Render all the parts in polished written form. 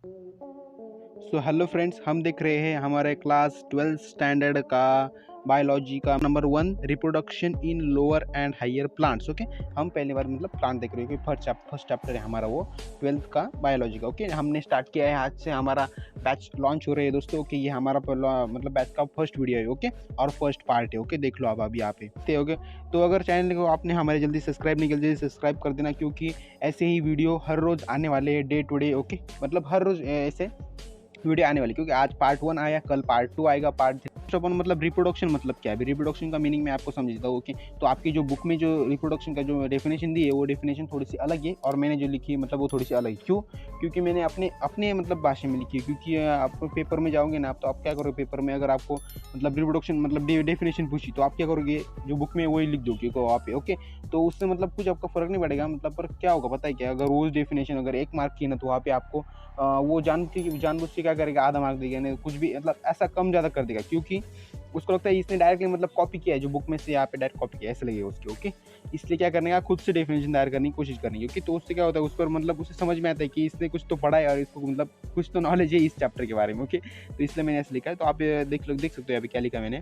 So hello friends, हम देख रहे हैं हमारे क्लास 12 स्टैंडर्ड का बायोलॉजी का number 1 reproduction in lower and higher plants. Okay, हम पहली बार मतलब प्लांट देख रहे हैं कि फर्स्ट चैप्टर है हमारा वो 12th का बायोलॉजी का। ओके, हमने स्टार्ट किया है, आज से हमारा बैच लॉन्च हो रही है दोस्तों। ओके, ये हमारा मतलब बैच का फर्स्ट वीडियो है। ओके, और फर्स्ट पार्ट है। ओके, देख लो आप अभी यहाँ पे। ओके, तो अगर चैनल को आपने हमारे जल्दी सब्सक्राइब नहीं किया, जल्दी सब्सक्राइब कर देना, क्योंकि ऐसे ही वीडियो हर रोज़ आने वाले हैं, डे टू डे। ओके, मतलब हर रोज़ ऐसे वीडियो आने वाली, क्योंकि आज पार्ट 1 आया, कल पार्ट 2 आएगा, पार्ट 3। अपन मतलब रिप्रोडक्शन मतलब क्या है, अभी रिप्रोडक्शन का मीनिंग मैं आपको समझता हूँ। ओके, तो आपकी जो बुक में जो रिप्रोडक्शन का जो डेफिनेशन दी है वो डेफिनेशन थोड़ी सी अलग है, और मैंने जो लिखी है मतलब वो थोड़ी सी अलग है। क्यों? क्योंकि मैंने अपने अपने मतलब भाषा में लिखी है। क्योंकि आप पेपर में जाओगे ना, तो आप क्या करोगे, पेपर में अगर आपको मतलब रिप्रोडक्शन मतलब डेफिनेशन पूछी, तो आप क्या करोगे, जो बुक में वही लिख दोगे वहाँ पे। ओके, तो उससे मतलब कुछ आपका फर्क नहीं पड़ेगा, मतलब पर क्या होगा पता है क्या, अगर वो डेफिनेशन अगर 1 मार्क की ना, तो वहाँ पे आपको वो जानबूझ के क्या करेगा, आधा मार्क देगा, नहीं कुछ भी मतलब ऐसा कम ज़्यादा कर देगा, क्योंकि उसको लगता है इसने डायरेक्टली मतलब कॉपी किया है, जो बुक में से यहाँ पे डायरेक्ट कॉपी किया है, ऐसे लगेगा उसके। ओके, इसलिए क्या करने का, खुद से डेफिनेशन तैयार करने की कोशिश करनी है। ओके, तो उससे क्या होता है, उस पर मतलब उसे समझ में आता है कि इसने कुछ तो पढ़ा है और इसको मतलब कुछ तो नॉलेज है इस चैप्टर के बारे में। ओके, तो इसलिए मैंने ऐसे लिखा है, तो आप देख सकते हो अभी क्या लिखा मैंने।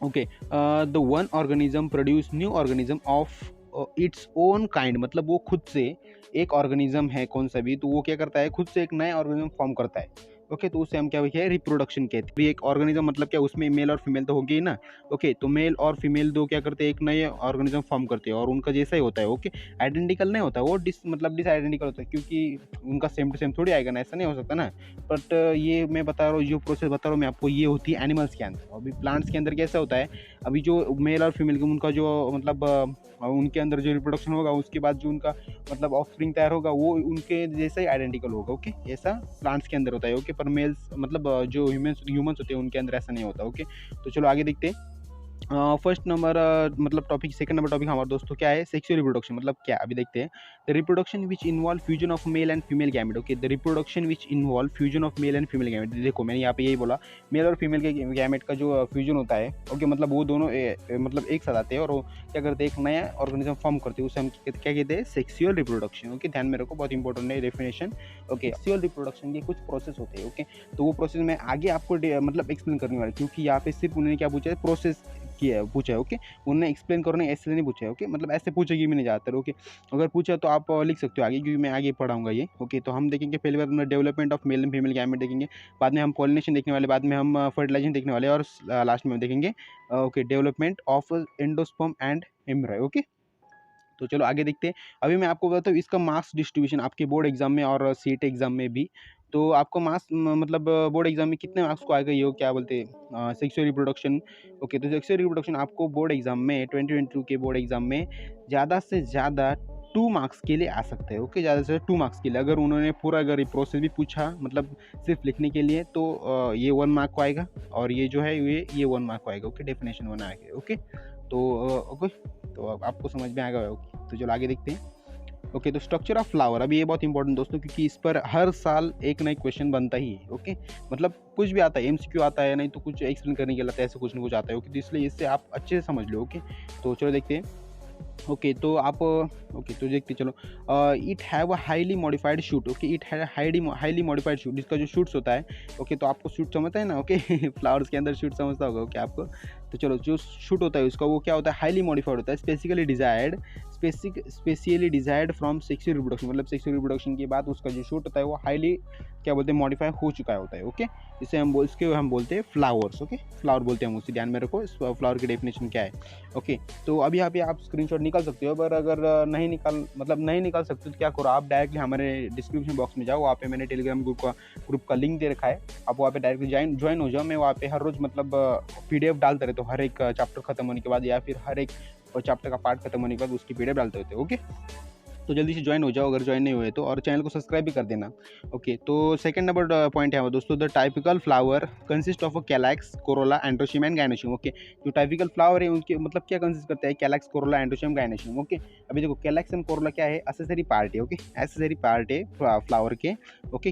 Okay, the one organism produce new organism of its own kind, मतलब वो खुद से एक ऑर्गेनिज्म है कौन सा भी, तो वो क्या करता है, खुद से एक नया ऑर्गेनिज्म फॉर्म करता है। ओके, तो उसे हम क्या है, रिप्रोडक्शन कहते हैं। एक ऑर्गेनिज्म मतलब क्या, उसमें मेल और फीमेल तो होगी ही ना। ओके, तो मेल और फीमेल दो क्या करते हैं, एक नए ऑर्गेनिज्म फॉर्म करते हैं, और उनका जैसा ही होता है। ओके, आइडेंटिकल नहीं होता, वो डिस आइडेंटिकल होता है, क्योंकि उनका सेम टू सेम थोड़ी आएगा ना, ऐसा नहीं हो सकता ना। बट ये मैं बता रहा हूँ, जो प्रोसेस बता रहा हूँ मैं आपको, ये होती है एनिमल्स के अंदर। अभी प्लांट्स के अंदर कैसा होता है, अभी जो मेल और फीमेल के उनका जो मतलब उनके अंदर जो रिप्रोडक्शन होगा, उसके बाद जो उनका मतलब ऑफस्प्रिंग तैयार होगा, वो उनके जैसा ही आइडेंटिकल होगा। ओके, ऐसा प्लांट्स के अंदर होता है। ओके, पर मेल्स मतलब जो ह्यूमंस होते हैं उनके अंदर ऐसा नहीं होता। ओके, तो चलो आगे देखते हैं। फर्स्ट नंबर मतलब टॉपिक, सेकंड नंबर टॉपिक हमारा दोस्तों क्या है, सेक्सुअल रिप्रोडक्शन मतलब क्या, अभी देखते हैं। The reproduction which involve fusion of male and female gamete. Okay, the reproduction which involve fusion of male and female gamete. देखो मैंने यहाँ पे यही बोला, मेल और फीमेल के गैमेट का जो फ्यूजन होता है। ओके, मतलब वो दोनों मतलब एक साथ आते हैं और वो क्या करते हैं, एक नया ऑर्गेनिज्म फॉर्म करते हैं, उसे हम क्या कहते हैं, सेक्सुअल रिप्रोडक्शन। ओके, ध्यान में रखो, बहुत इंपॉर्टेंट है डेफिनेशन। ओके, सेक्सुअल रिप्रोडक्शन के कुछ प्रोसेस होते हैं। ओके, तो वो प्रोसेस मैं आगे आपको मतलब एक्सप्लेन करने वाला, क्योंकि यहाँ पे सिर्फ उन्होंने क्या पूछा है, प्रोसेस किया पूछा है। ओके, उन्होंने एक्सप्लेन करने ऐसे नहीं पूछा है। ओके, मतलब ऐसे पूछेगी मैंने ज़्यादातर। ओके, अगर पूछा तो आप लिख सकते हो आगे, क्योंकि मैं आगे पढ़ाऊंगा ये। ओके, तो हम देखेंगे पहली बार अपना development of male and female gamete देखेंगे, बाद में हम पॉलिनेशन देखने वाले, बाद में हम फर्टिलाइजेशन देखने वाले, और लास्ट में हम देखेंगे okay development of endosperm and एम्ब्रॉय। Okay, तो चलो आगे देखते हैं। अभी मैं आपको बताता हूँ इसका मार्क्स डिस्ट्रीब्यूशन आपके बोर्ड एग्जाम में और सीट एग्जाम में भी। तो आपको मार्क्स मतलब बोर्ड एग्जाम में कितने मार्क्स को आएगा, ये क्या बोलते हैं, सेक्सुअल रिप्रोडक्शन। ओके, तो सेक्सुअल रिप्रोडक्शन आपको बोर्ड एग्जाम में 2022 के बोर्ड एग्जाम में ज़्यादा से ज़्यादा 2 मार्क्स के लिए आ सकते हैं। ओके, ज़्यादा से ज़्यादा 2 मार्क्स के लिए, अगर उन्होंने पूरा अगर ये प्रोसेस भी पूछा मतलब सिर्फ लिखने के लिए, तो ये 1 मार्क को आएगा, और ये जो है ये 1 मार्क को आएगा। ओके, डेफिनेशन 1 आएगा। ओके, तो ओके, तो अब आपको समझ में आएगा। ओके, तो चलो आगे देखते हैं। ओके, तो स्ट्रक्चर ऑफ फ्लावर, अभी ये बहुत इंपॉर्टेंट दोस्तों, क्योंकि इस पर हर साल एक नई क्वेश्चन बनता ही है। ओके, मतलब कुछ भी आता है, एमसीक्यू आता है, नहीं तो कुछ एक्सप्लेन करने के लिए ऐसे कुछ ना कुछ आता है। ओके, तो इसलिए इससे आप अच्छे से समझ लो। ओके, तो चलो देखते हैं। ओके, तो आप ओके तो देखते चलो। It have a highly modified shoot. Okay, it have highly modified shoot, इसका जो शूट्स होता है। ओके, तो आपको शूट समझता है ना। ओके फ्लावर्स के अंदर शूट समझता होगा। ओके, आपको तो चलो, जो शूट होता है उसका वो क्या होता है, हाईली मॉडिफाइड होता है, specially desired from sexual reproduction, मतलब सेक्सुअल रिप्रोडक्शन के बाद उसका जो शूट होता है वो हाईली क्या बोलते हैं, मॉडिफाई हो चुका होता है। ओके, इसे हम बोलते हैं फ्लावर्स। ओके, फ्लावर बोलते हैं हम, उसे ध्यान में रखो, फ्लावर की डेफिनेशन क्या है। ओके, तो अभी यहाँ पे आप स्क्रीनशॉट निकाल सकते हो, पर अगर नहीं निकाल सकते तो क्या करो, आप डायरेक्टली हमारे डिस्क्रिप्शन बॉक्स में जाओ, वहाँ पे मैंने टेलीग्राम ग्रुप का लिंक दे रखा है, आप वहाँ पे डायरेक्टली ज्वाइन हो जाओ। मैं वहाँ पे हर रोज़ मतलब PDF डालता रहता हूँ, हर एक चैप्टर खत्म होने के बाद, या फिर हर एक चैप्टर का पार्ट खत्म होने के बाद उसकी PDF डालते रहते हो। ओके, तो जल्दी से ज्वाइन हो जाओ अगर ज्वाइन नहीं हुए तो, और चैनल को सब्सक्राइब भी कर देना। ओके, तो सेकंड नंबर पॉइंट है दोस्तों, the typical flower consist of a calyx, corolla, androecium and gynoecium. Okay, जो टाइपिकल फ्लावर है उनके मतलब क्या कंसिस्ट करता है, calyx, corolla, androecium, gynoecium. Okay, अभी देखो कैलैक्स एंड कोरोला क्या है, एसेसरी पार्ट है। ओके, एसेसरी पार्ट है फ्लावर के। ओके,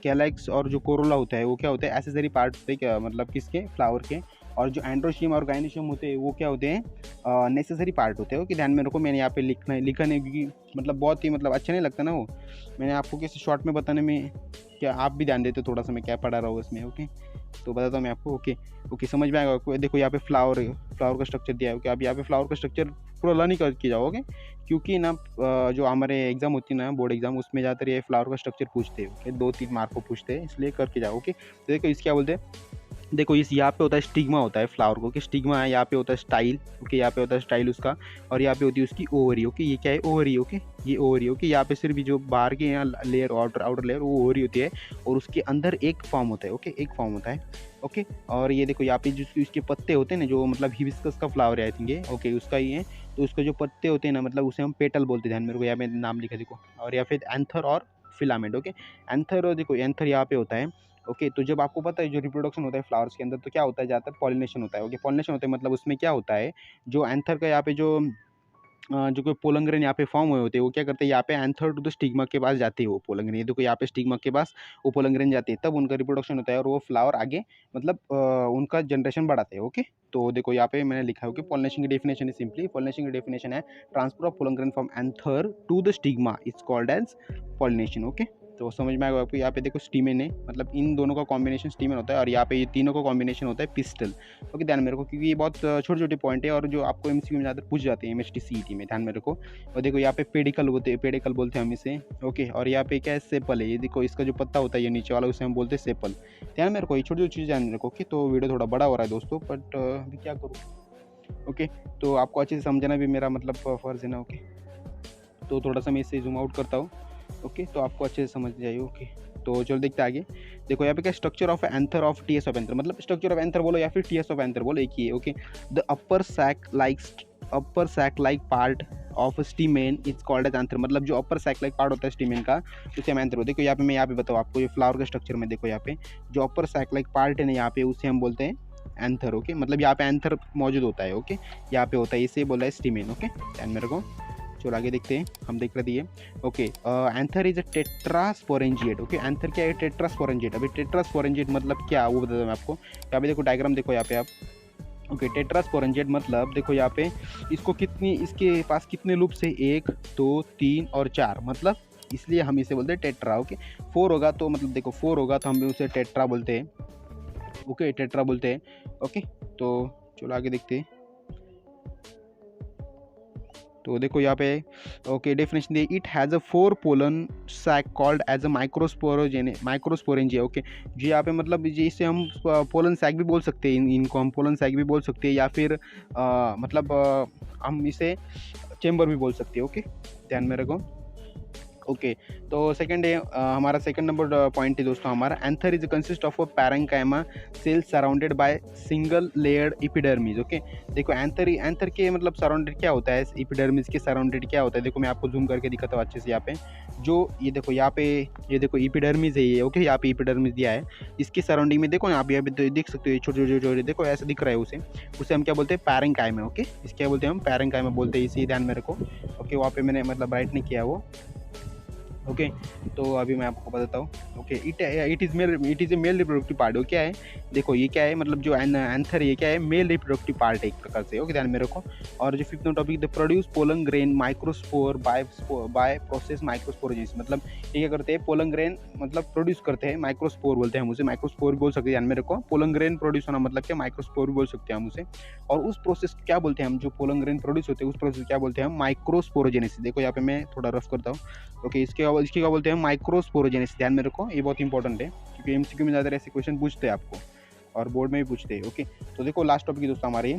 कैलैक्स और जो कोरोला होता है वो क्या होता है, एसेसरी पार्ट होते हैं, क्या मतलब किसके, फ्लावर के। और जो एंड्रोशियम और गाइनोशियम होते हैं वो क्या होते हैं, नेसेसरी पार्ट होते हैं। ओके, ध्यान में रखो, मैंने यहाँ पे लिखा नहीं क्योंकि मतलब बहुत ही मतलब अच्छा नहीं लगता ना वो, मैंने आपको किसी शॉर्ट में बताने में, क्या आप भी ध्यान देते थोड़ा सा मैं क्या पढ़ा रहा हूँ इसमें। ओके, तो बताता हूँ मैं आपको। ओके, समझ में आएगा आपको। देखो यहाँ पे फ्लावर का स्ट्रक्चर दिया है। ओके, अब यहाँ पे फ्लावर का स्ट्रक्चर पूरा लर्न ही करके जाओगे, क्योंकि ना जो हमारे एग्जाम होती है ना, बोर्ड एग्जाम, उसमें ज़्यादातर ये फ्लावर का स्ट्रक्चर पूछते हैं। ओके, 2-3 मार्क को पूछते हैं, इसलिए करके जाओ। ओके, तो देखो इस क्या बोलते हैं, देखो इस यहाँ पे होता है स्टिग्मा, होता है फ्लावर को, कि स्टिग्मा है, यहाँ पे होता है स्टाइल। ओके, यहाँ पे होता है स्टाइल उसका, और यहाँ पे होती है उसकी ओवरी। ओके, ये क्या है, ओवरी। ओके, ये ओवरी। ओके, यहाँ पे सिर्फ जो बाहर की यहाँ लेयर, आउटर लेयर, वो ओवरी होती है, और उसके अंदर एक फॉर्म होता है। ओके, एक फॉर्म होता है। ओके, और ये देखो यहाँ पे जो उसके पत्ते होते हैं ना, जो मतलब हिबिस्कस का फ्लावर है आई थिंक ये। ओके, उसका ही है, तो उसके जो पत्ते होते हैं ना, मतलब उसे हम पेटल बोलते हैं। ध्यान मेरे को, यहाँ पे नाम लिखा देखो, और या फिर एंथर और फिलामेंट। ओके, एंथर, देखो एंथर यहाँ पे होता है। ओके, तो जब आपको पता है जो रिप्रोडक्शन होता है फ्लावर्स के अंदर, तो क्या होता है, ज़्यादातर पॉलिनेशन होता है। ओके, पॉलिनेशन होता है, मतलब उसमें क्या होता है, जो एंथर का यहाँ पे जो कोई पोलंग्रेन यहाँ पे फॉर्म हुए होते हैं, वो क्या करते हैं, यहाँ पे एंथर टू द स्टिग्मा के पास जाते हैं वो पोलंग्रेन। देखो यहाँ पे स्टिग्मा के पास वो पोलंग्रेन जाते हैं, तब उनका रिप्रोडक्शन होता है, और वो फ्लावर आगे मतलब उनका जनरेशन बढ़ाते हैं। ओके, तो देखो यहाँ पे मैंने लिखा है कि पॉलिनेशन की डेफिनेशन है, सिंपली पॉलिनेशन की डेफिनेशन है, transfer of pollen grain from anther to the stigma is called as pollination. Okay, तो समझ में आएगा आपको। यहाँ पे देखो स्टीमेन है, मतलब इन दोनों का कॉम्बिनेशन स्टीमेन होता है, और यहाँ पे ये तीनों का कॉम्बिनेशन होता है पिस्टल। ओके, ध्यान में रखो, क्योंकि ये बहुत छोटे छोटे पॉइंट है, और जो आपको एमसीक्यू में ज़्यादा पूछ जाते हैं एमएचटी सीईटी में, ध्यान में रखो। और देखो यहाँ पे पेडिकल होते हैं, पेडिकल बोलते हैं हम इसे। ओके, और यहाँ पे क्या है, सेपल है। ये देखो इसका जो पत्ता होता है ये नीचे वाला, उसे हम बोलते हैं सेपल। ध्यान में रखो, ये छोटी छोटी चीज़ ध्यान में रखो। ओके, तो वीडियो थोड़ा बड़ा हो रहा है दोस्तों, बट अभी क्या करूँ। ओके, तो आपको अच्छे से समझना भी मेरा मतलब फ़र्ज़ है ना। ओके, तो थोड़ा सा मैं इससे जूम आउट करता हूँ। ओके, तो आपको अच्छे से समझ जाइए। ओके, तो चलो देखते आगे। देखो यहाँ पे क्या, structure of anther of TS of anther, मतलब स्ट्रक्चर ऑफ एंथर बोलो या फिर टीएस ऑफ एंथर बोलो, एक ही है। Okay, the upper sac like part of stamen is called as anther, मतलब जो अपर सैक लाइक पार्ट होता है स्टीमेन का, उसे हम एंथर। देखो मैं यहाँ पे बताऊँ आपको, ये फ्लावर के स्ट्रक्चर में देखो यहाँ पे जो अपर सैक लाइक पार्ट है ना, यहाँ पे उसे हम बोलते हैं एंथर। ओके, मतलब यहाँ पे एंथर मौजूद होता है। ओके, यहाँ पे होता है, इसे बोला है स्टीमेन। ओके, ध्यान में रखो। चलो आगे देखते हैं, हम देख रहे थे। Okay, anther is a tetrasporangiate. Okay, anther क्या है, टेट्रास्पोरेंजिएट। अभी टेट्रास्पोरेंजिएट मतलब क्या, वो बताता हूँ मैं आपको। यहाँ पे देखो डायग्राम देखो यहाँ पे आप। ओके, टेट्रास्पोरेंजिएट मतलब देखो यहाँ पे इसको कितनी, इसके पास कितने लूप्स है, 1 2 3 और 4, मतलब इसलिए हम इसे बोलते हैं टेट्रा। ओके, 4 होगा तो मतलब देखो 4 होगा तो हम उसे टेट्रा बोलते हैं। ओके, टेट्रा बोलते हैं। ओके, तो चलो आगे देखते हैं। तो देखो यहाँ पे ओके डेफिनेशन दी, it has a 4 pollen sac called as a microsporangia. Okay, जो यहाँ पे मतलब इसे हम पोलन सैक भी बोल सकते हैं, इनको हम पोलन सैक भी बोल सकते हैं, या फिर मतलब हम इसे चेम्बर भी बोल सकते हैं। ओके, ध्यान में रखो। ओके, तो सेकंड है हमारा सेकंड नंबर पॉइंट है दोस्तों हमारा, anther is consist of a parenchyma cell surrounded by single layered epidermis. Okay, देखो एंथर के मतलब सराउंडेड क्या होता है, एपिडर्मिस के सराउंडेड क्या होता है, देखो मैं आपको जूम करके दिखाता हूँ अच्छे से। यहाँ पे जो ये देखो यहाँ पे ये देखो एपिडर्मिस है ये। ओके, यहाँ पे एपिडर्मिस दिया है, इसकी सराउंडिंग में देखो यहाँ पे देख सकते हो छोटे छोटे देखो ऐसा दिख रहा है, उसे हम क्या बोलते हैं, पैरेंकाइमा। ओके, इसके क्या बोलते हैं हम, पैरेंकाइमा बोलते हैं, इसे ध्यान में रखो। ओके, वहाँ पे मैंने मतलब राइट नहीं किया वो। ओके, तो अभी मैं आपको बताता हूँ। Okay, it is a male reproductive part. वो क्या है, देखो ये क्या है, मतलब जो एंथर ये क्या है, मेल रिप्रोडक्टिव पार्ट है एक प्रकार से। ओके, ध्यान में रखो। और जो 5th topic, the produce pollen grain microspore by process microsporogenesis, मतलब ये क्या करते हैं, पोलन ग्रेन मतलब प्रोड्यूस करते हैं, माइक्रोस्पोर बोलते हैं हम उसे, माइक्रोस्पोर भी बोल सकते हैं, ध्यान में रखो। पोलन ग्रेन प्रोड्यूस होना मतलब क्या, माइक्रोस्पोर भी बोल सकते हैं हम उसे। और उस प्रोसेस क्या बोलते हैं हम, जो पोलन ग्रेन प्रोड्यूस होते हैं उस प्रोसेस क्या बोलते हैं हम, माइक्रोस्पोरोजेनिसिस। देखो यहाँ पे मैं थोड़ा रफ करता हूँ। ओके, इसके क्या बोलते हैं, माइक्रोस्पोरोजेनिसिस, ध्यान में रखो, ये बहुत इंपॉर्टेंट है, क्योंकि एमसीक्यू में ज़्यादा ऐसे क्वेश्चन पूछते हैं आपको, और बोर्ड में भी पूछते हैं। ओके, तो देखो लास्ट टॉपिक दोस्तों हमारे,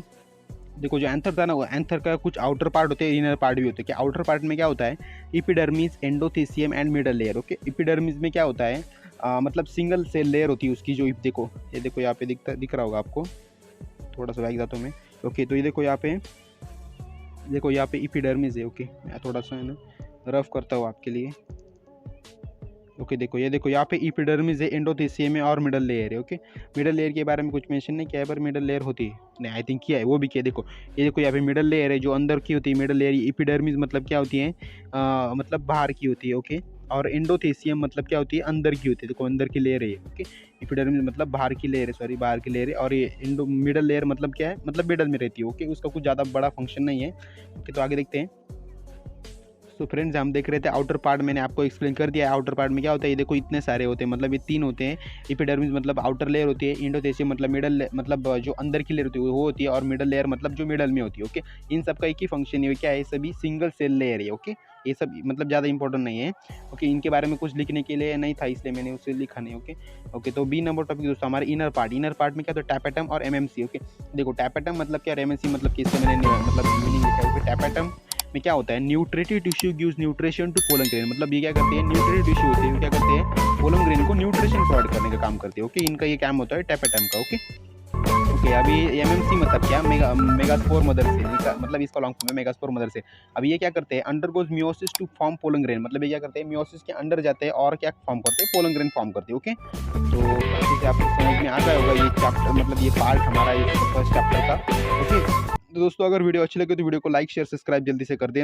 देखो जो एंथर था ना, एंथर का कुछ आउटर पार्ट होते हैं, इनर पार्ट भी होते हैं। क्या आउटर पार्ट में क्या होता है, epidermis, endothecium and middle layer. Okay, epidermis में क्या होता है, मतलब सिंगल सेल लेयर होती है उसकी, जो देखो ये देखो यहाँ पे दिख रहा होगा आपको, थोड़ा सा बैक जाता हूँ मैं। ओके, तो ये देखो यहाँ पे एपिडर्मिस है। ओके, मैं थोड़ा सा है ना रफ करता हूँ आपके लिए। ओके, देखो यहाँ पे एपिडर्मिस है, एंडोथेसियम है और मिडल लेयर है। ओके, मिडल लेयर के बारे में कुछ मेंशन नहीं किया है, पर मिडल लेयर होती है, नहीं आई थिंक किया है, वो भी किया। देखो यहाँ पे मिडल लेयर है, जो अंदर की होती है मिडल लेयर। एपिडर्मिस मतलब क्या होती है, मतलब बाहर की होती है। ओके, और एंडोथेसियम मतलब क्या होती है, अंदर की होती है, देखो अंदर की लेयर है, ओके। एपिडर्मिस मतलब बाहर की लेयर है, सॉरी बाहर की लेयर है। और ये मिडल लेयर मतलब क्या है, मतलब मिडल में रहती है, ओके। उसका कुछ ज़्यादा बड़ा फंक्शन नहीं है, ओके। तो आगे देखते हैं। तो फ्रेंड्स हम देख रहे थे आउटर पार्ट, मैंने आपको एक्सप्लेन कर दिया है आउटर पार्ट में क्या होता है। ये देखो इतने सारे होते हैं, मतलब ये 3 होते हैं। एपिडर्मिस मतलब आउटर लेयर होती है, एंडोथेसियम मतलब मिडल मतलब जो अंदर की लेयर होती है वो होती है, और मिडल लेयर मतलब जो मिडल में होती है, ओके। इन सब का एक ही फंक्शन है, क्या है, सभी सिंगल सेल लेयर है, ओके। ये सब मतलब ज़्यादा इंपॉर्टेंट नहीं है, ओके। इनके बारे में कुछ लिखने के लिए नहीं था, इसलिए मैंने उसे लिखा नहीं, ओके। ओके, तो बी नंबर टॉपिक दोस्तों हमारे इनर पार्ट। इनर पार्ट में क्या होता है, टैपेटम और एमएमसी, ओके। देखो टैपेटम मतलब क्या, एमएमसी मतलब किससे मैंने मतलब मीनिंग लिखा है। टैपेटम में क्या होता है, nutritive tissue gives nutrition to pollen grain, मतलब ये क्या करते हैं, न्यूट्रिटिव टिश्यू होते हैं, क्या करते हैं, पोलन ग्रेन को न्यूट्रिशन प्रोवाइड करने का काम करते हैं, ओके। इनका ये काम होता है टैपेटम का, ओके। ओके, अभी एमएमसी मतलब क्या, मेगास्पोर मदर सेल, मतलब इसका लॉन्ग फॉर्म है मेगास्पोर मदर सेल। अभी ये क्या करते हैं, undergoes meiosis to form pollen grain, मतलब ये क्या करते हैं, मियोसिस के अंदर जाते हैं और क्या फॉर्म करते हैं, पोलन ग्रेन फॉर्म करते हैं, ओके। तो जैसे आपको समझ में आ गया होगा ये चैप्टर, मतलब ये पार्ट हमारा फर्स्ट चैप्टर का, ओके। तो दोस्तों अगर वीडियो अच्छी लगे तो वीडियो को लाइक शेयर सब्सक्राइब जल्दी से कर दें।